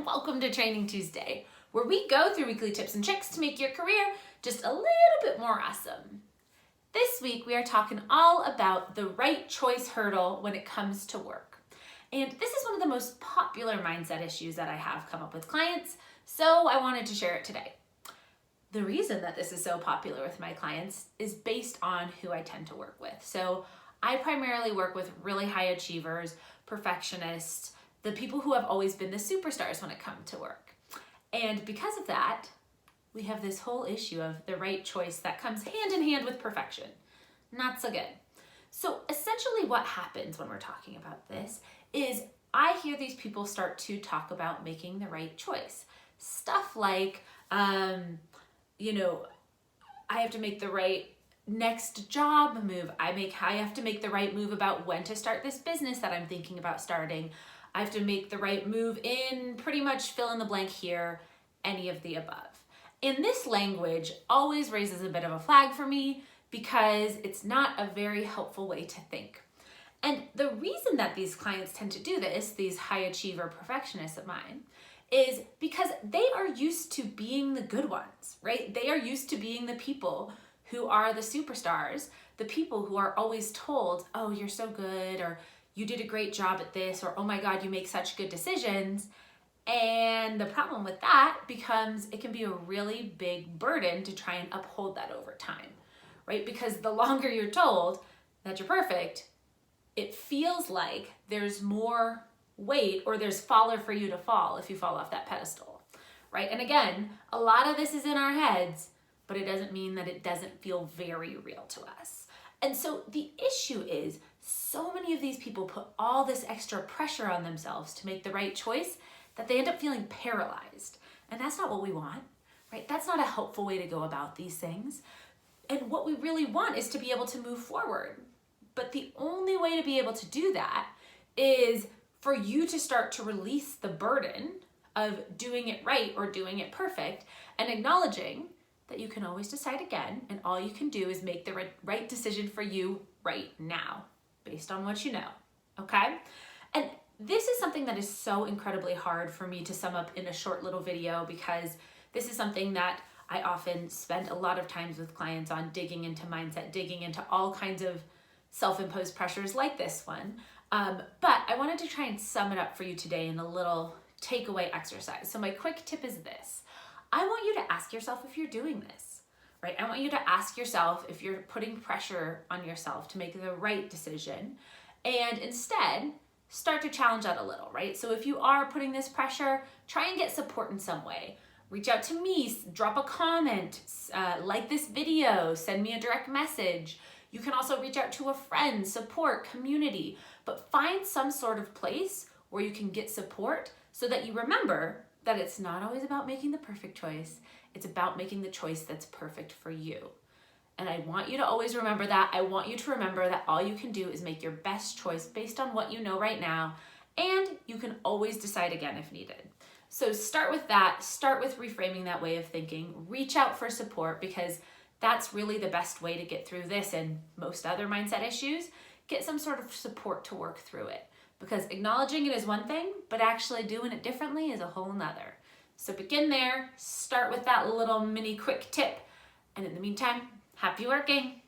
and welcome to Training Tuesday, where we go through weekly tips and tricks to make your career just a little bit more awesome. This week we are talking all about the right choice hurdle when it comes to work. And this is one of the most popular mindset issues that I have come up with clients, so I wanted to share it today. The reason that this is so popular with my clients is based on who I tend to work with. So I primarily work with really high achievers, perfectionists, the people who have always been the superstars when it comes to work. And because of that, we have this whole issue of the right choice that comes hand in hand with perfection. Not so good. So essentially what happens when we're talking about this is I hear these people start to talk about making the right choice. Stuff like, I have to make the right next job move. I have to make the right move about when to start this business that I'm thinking about starting. I have to make the right move in pretty much fill in the blank here, any of the above. And this language always raises a bit of a flag for me because it's not a very helpful way to think. And the reason that these clients tend to do this, these high achiever perfectionists of mine, is because they are used to being the good ones, right? They are used to being the people who are the superstars, the people who are always told, oh, you're so good, or you did a great job at this, or oh my God, you make such good decisions. And the problem with that becomes it can be a really big burden to try and uphold that over time, right? Because the longer you're told that you're perfect, it feels like there's more weight or there's faller for you to fall if you fall off that pedestal, right? And again, a lot of this is in our heads, but it doesn't mean that it doesn't feel very real to us. And so the issue is so many of these people put all this extra pressure on themselves to make the right choice that they end up feeling paralyzed. And that's not what we want, right? That's not a helpful way to go about these things. And what we really want is to be able to move forward. But the only way to be able to do that is for you to start to release the burden of doing it right or doing it perfect and acknowledging that you can always decide again, and all you can do is make the right decision for you right now, based on what you know, okay? And this is something that is so incredibly hard for me to sum up in a short little video because this is something that I often spend a lot of times with clients on, digging into mindset, digging into all kinds of self-imposed pressures like this one. But I wanted to try and sum it up for you today in a little takeaway exercise. So my quick tip is this. I want you to ask yourself if you're doing this, right? I want you to ask yourself if you're putting pressure on yourself to make the right decision, and instead start to challenge that a little, right? So if you are putting this pressure, try and get support in some way. Reach out to me, drop a comment, like this video, send me a direct message. You can also reach out to a friend, support, community, but find some sort of place where you can get support so that you remember that it's not always about making the perfect choice. It's about making the choice that's perfect for you. And I want you to always remember that. I want you to remember that all you can do is make your best choice based on what you know right now, and you can always decide again if needed. So start with that. Start with reframing that way of thinking. Reach out for support because that's really the best way to get through this and most other mindset issues. Get some sort of support to work through it. Because acknowledging it is one thing, but actually doing it differently is a whole nother. So begin there, start with that little mini quick tip, and in the meantime, happy working.